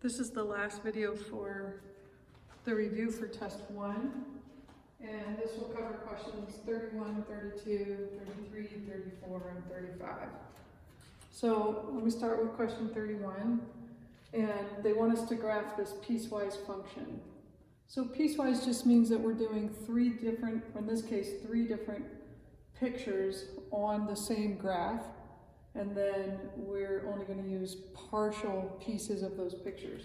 This is the last video for the review for test 1, and this will cover questions 31, 32, 33, 34, and 35. So let me start with question 31, and they want us to graph this piecewise function. So piecewise just means that we're doing three different pictures on the same graph, and then we're only going to use partial pieces of those pictures.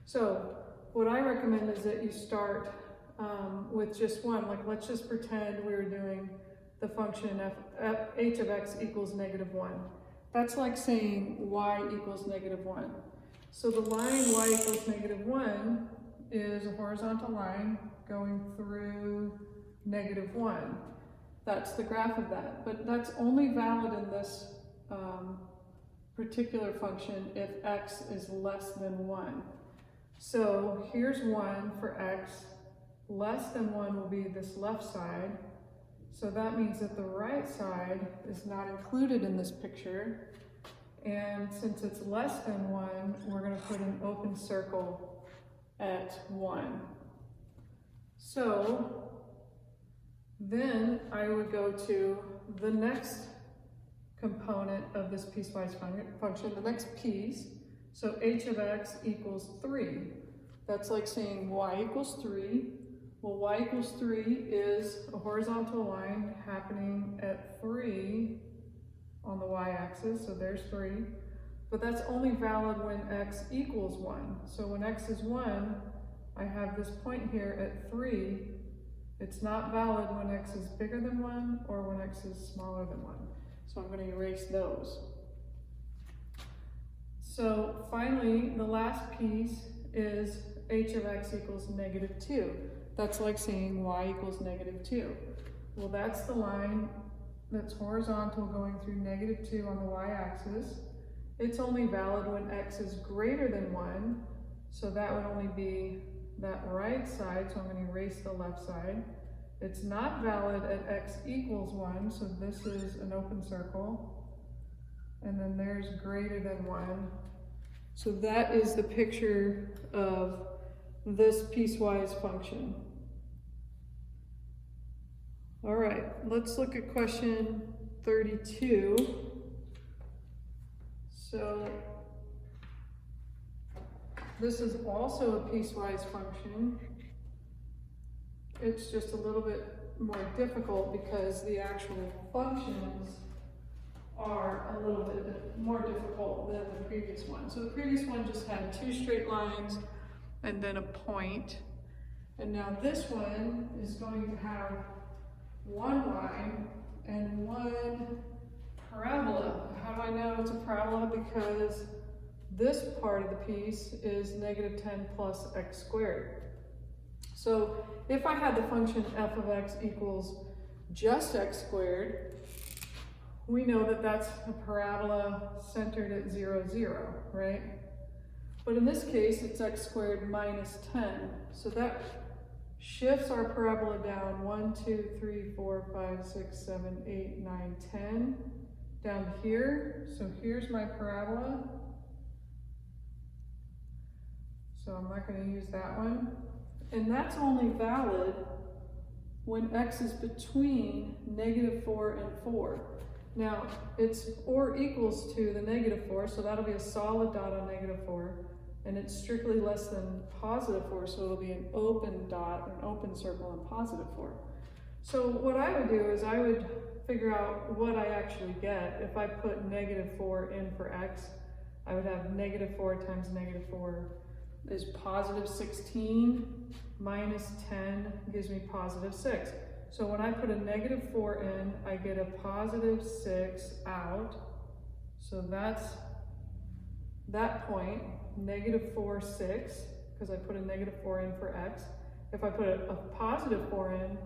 So what I recommend is that you start with just one. Like, let's just pretend we were doing the function h of x equals -1. That's like saying y equals -1. So the line y equals -1 is a horizontal line going through -1. That's the graph of that, but that's only valid in this particular function if x is less than 1. So here's 1 for x. Less than 1 will be this left side. So that means that the right side is not included in this picture. And since it's less than 1, we're going to put an open circle at 1. So then I would go to the next component of this piecewise function, the next piece. So h of x equals 3. That's like saying y equals 3. Well, y equals 3 is a horizontal line happening at 3 on the y-axis, so there's 3. But that's only valid when x equals 1. So when x is 1, I have this point here at 3. It's not valid when x is bigger than 1 or when x is smaller than 1. So I'm going to erase those. So finally, the last piece is h of x equals -2. That's like saying y equals -2. Well, that's the line that's horizontal going through -2 on the y-axis. It's only valid when x is greater than 1. So that would only be that right side, so I'm going to erase the left side. It's not valid at x equals 1, so this is an open circle. And then there's greater than 1. So that is the picture of this piecewise function. All right, let's look at question 32. So this is also a piecewise function. It's just a little bit more difficult because the actual functions are a little bit more difficult than the previous one. So the previous one just had 2 straight lines and then a point. And now this one is going to have 1 line and 1 parabola. How do I know it's a parabola? Because this part of the piece is -10 plus x squared. So if I had the function f of x equals just x squared, we know that that's a parabola centered at 0, 0, right? But in this case, it's x squared minus 10. So that shifts our parabola down 1, 2, 3, 4, 5, 6, 7, 8, 9, 10 down here. So here's my parabola. So I'm not going to use that one. And that's only valid when x is between -4 and 4. Now, it's or equals to the -4, so that'll be a solid dot on -4. And it's strictly less than +4, so it'll be an open dot, an open circle on +4. So what I would do is I would figure out what I actually get. If I put -4 in for x, I would have -4 times -4 is +16 minus 10 gives me +6. So when I put a -4 in, I get a +6 out. So that's that point, -4, 6, because I put a -4 in for x. If I put a +4 in,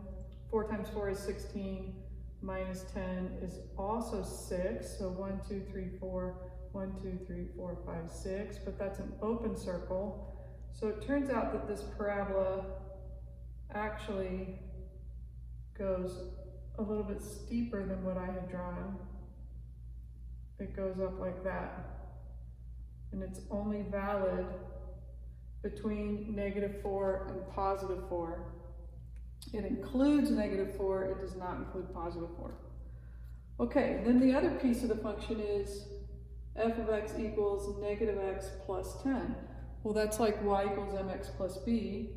4 times 4 is 16, minus 10 is also 6. So 1, 2, 3, 4, 1, 2, 3, 4, 5, 6, but that's an open circle. So it turns out that this parabola actually goes a little bit steeper than what I had drawn. It goes up like that. And it's only valid between -4 and +4. It includes -4, it does not include +4. Okay, then the other piece of the function is f of x equals -x plus 10. Well, that's like y equals mx plus b.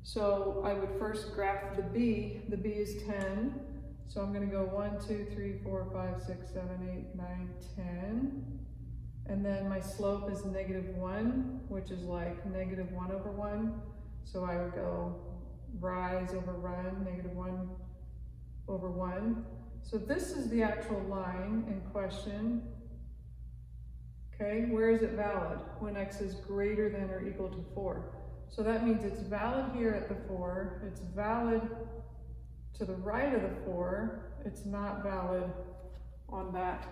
So I would first graph the b. The b is 10. So I'm going to go 1, 2, 3, 4, 5, 6, 7, 8, 9, 10. And then my slope is -1, which is like -1 over 1. So I would go rise over run, -1 over 1. So this is the actual line in question. Okay, where is it valid? When x is greater than or equal to 4. So that means it's valid here at the 4. It's valid to the right of the 4. It's not valid on that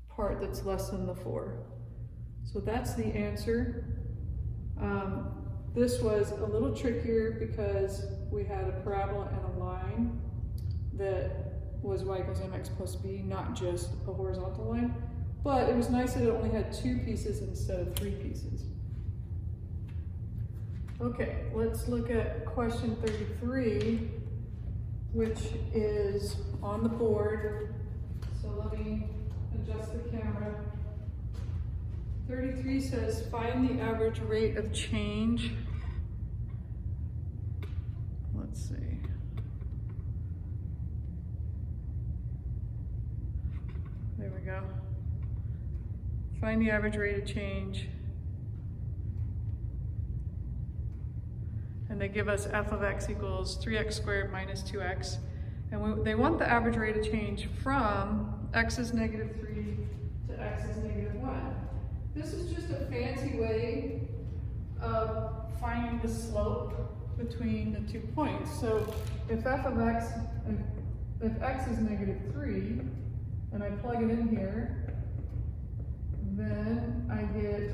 part that's less than the 4. So that's the answer. This was a little trickier because we had a parabola and a line that was y equals mx plus b, not just a horizontal line. But it was nice that it only had 2 pieces instead of 3 pieces. Okay, let's look at question 33, which is on the board. So let me adjust the camera. 33 says, find the average rate of change. Let's see. There we go. Find the average rate of change. And they give us f of x equals 3x squared minus 2x. And they want the average rate of change from x is -3 to x is -1. This is just a fancy way of finding the slope between the 2 points. So if f of x, if x is -3, and I plug it in here, then I get,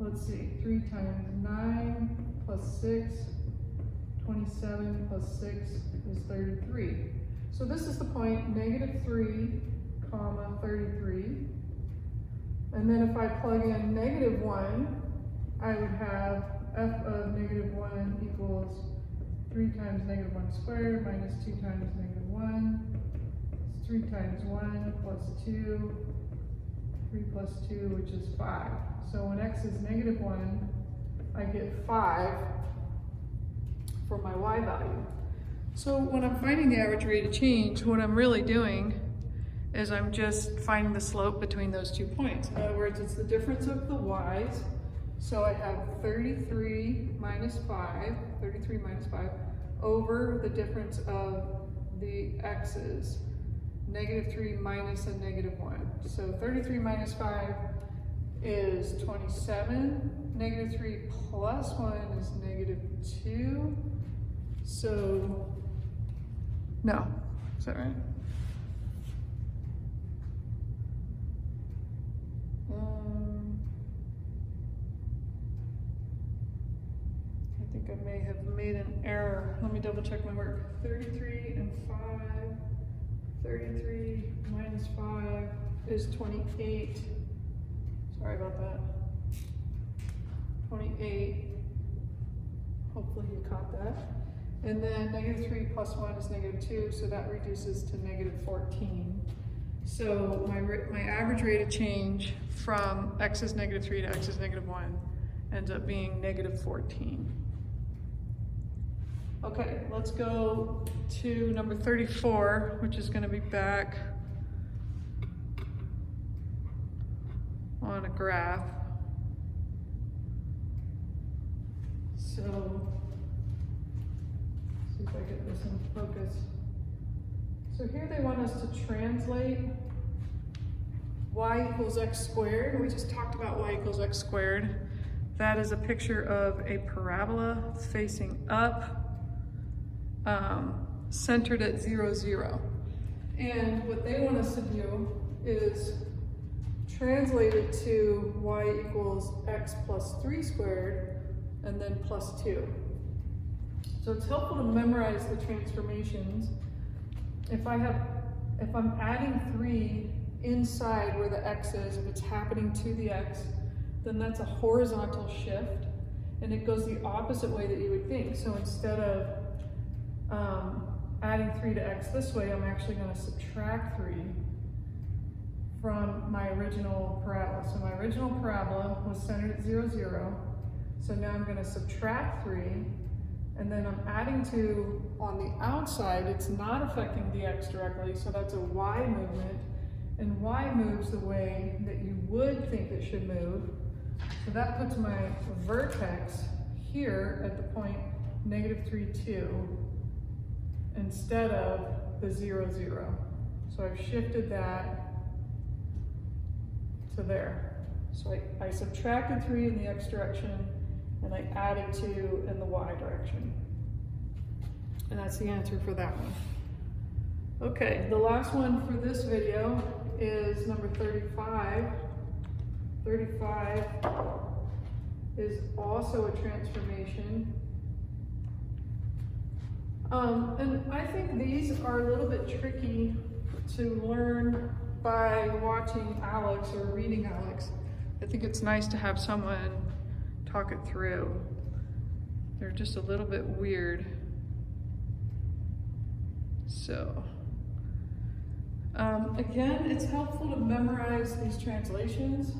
let's see, 3 times 9 plus 6, 27 plus 6 is 33. So this is the point, -3, comma, 33. And then if I plug in -1, I would have f of -1 equals 3 times -1 squared minus 2 times -1. It's 3 times 1 plus 2. 3 plus 2, which is 5. So when x is -1, I get 5 for my y value. So when I'm finding the average rate of change, what I'm really doing is I'm just finding the slope between those 2 points. In other words, it's the difference of the y's. So I have 33 minus 5 over the difference of the x's. -3 minus a -1. So 33 minus 5 is 27. -3 plus 1 is -2. So, no, is that right? I think I may have made an error. Let me double check my work. 33 and 5. 33 minus 5 is 28. Sorry about that. 28. Hopefully you caught that. And then -3 plus 1 is -2, so that reduces to -14. So my average rate of change from x is -3 to x is -1 ends up being -14. Okay, let's go to number 34, which is going to be back on a graph. So, see if I get this in focus. So here they want us to translate y equals x squared. We just talked about y equals x squared. That is a picture of a parabola facing up, centered at 0, 0. And what they want us to do is translate it to y equals x plus 3 squared and then plus 2. So it's helpful to memorize the transformations. If I'm adding 3 inside where the x is, if it's happening to the x, then that's a horizontal shift, and it goes the opposite way that you would think. So instead of adding 3 to x this way, I'm actually going to subtract 3 from my original parabola. So my original parabola was centered at 0, 0. So now I'm going to subtract 3, and then I'm adding 2 on the outside. It's not affecting the x directly, so that's a y movement. And y moves the way that you would think it should move. So that puts my vertex here at the point -3, 2 instead of the 0, 0. So I've shifted that to there. So I subtracted 3 in the x direction, and I added 2 in the y direction. And that's the answer for that one. Okay, the last one for this video is number 35. 35 is also a transformation. And I think these are a little bit tricky to learn by watching Alex or reading Alex. I think it's nice to have someone talk it through. They're just a little bit weird. So, again, it's helpful to memorize these translations.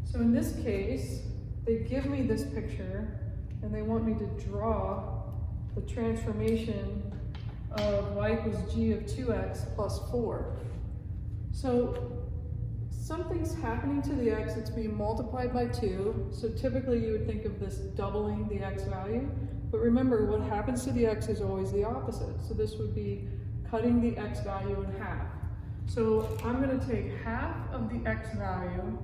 So in this case, they give me this picture and they want me to draw the transformation of y equals g of 2x plus 4. So something's happening to the x, it's being multiplied by 2. So typically you would think of this doubling the x value. But remember, what happens to the x is always the opposite. So this would be cutting the x value in half. So I'm going to take half of the x value,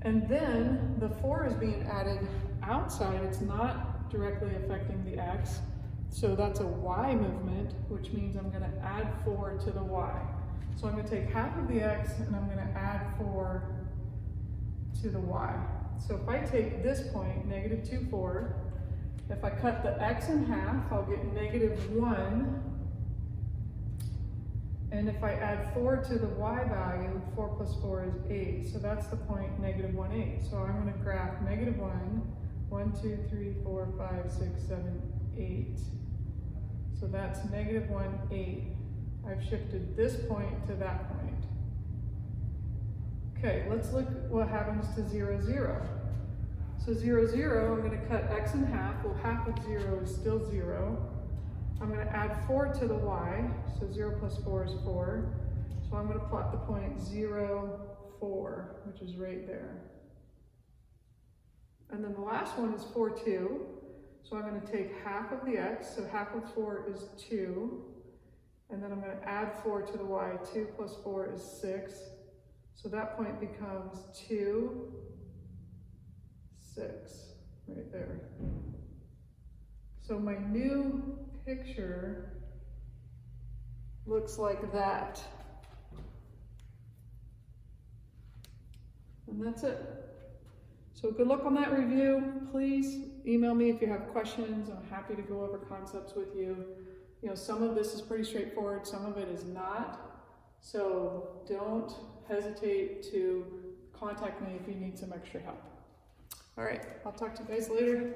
and then the 4 is being added outside. It's not directly affecting the x. So that's a y movement, which means I'm going to add 4 to the y. So I'm going to take half of the x and I'm going to add 4 to the y. So if I take this point, -2, 4, if I cut the x in half, I'll get -1. And if I add 4 to the y value, 4 plus 4 is 8. So that's the point -1, 8. So I'm going to graph -1, 1, 2, 3, 4, 5, 6, 7, 8. So that's -1, 8. I've shifted this point to that point. Okay, let's look at what happens to 0, 0. So 0, 0, I'm going to cut x in half. Well, half of 0 is still 0. I'm going to add 4 to the y. So 0 plus 4 is 4. So I'm going to plot the point 0, 4, which is right there. And then the last one is 4, 2. So I'm going to take half of the x. So half of 4 is 2. And then I'm going to add 4 to the y. 2 plus 4 is 6. So that point becomes 2, 6, right there. So my new picture looks like that. And that's it. So good luck on that review. Please email me if you have questions. I'm happy to go over concepts with you. You know, some of this is pretty straightforward, some of it is not. So don't hesitate to contact me if you need some extra help. All right, I'll talk to you guys later.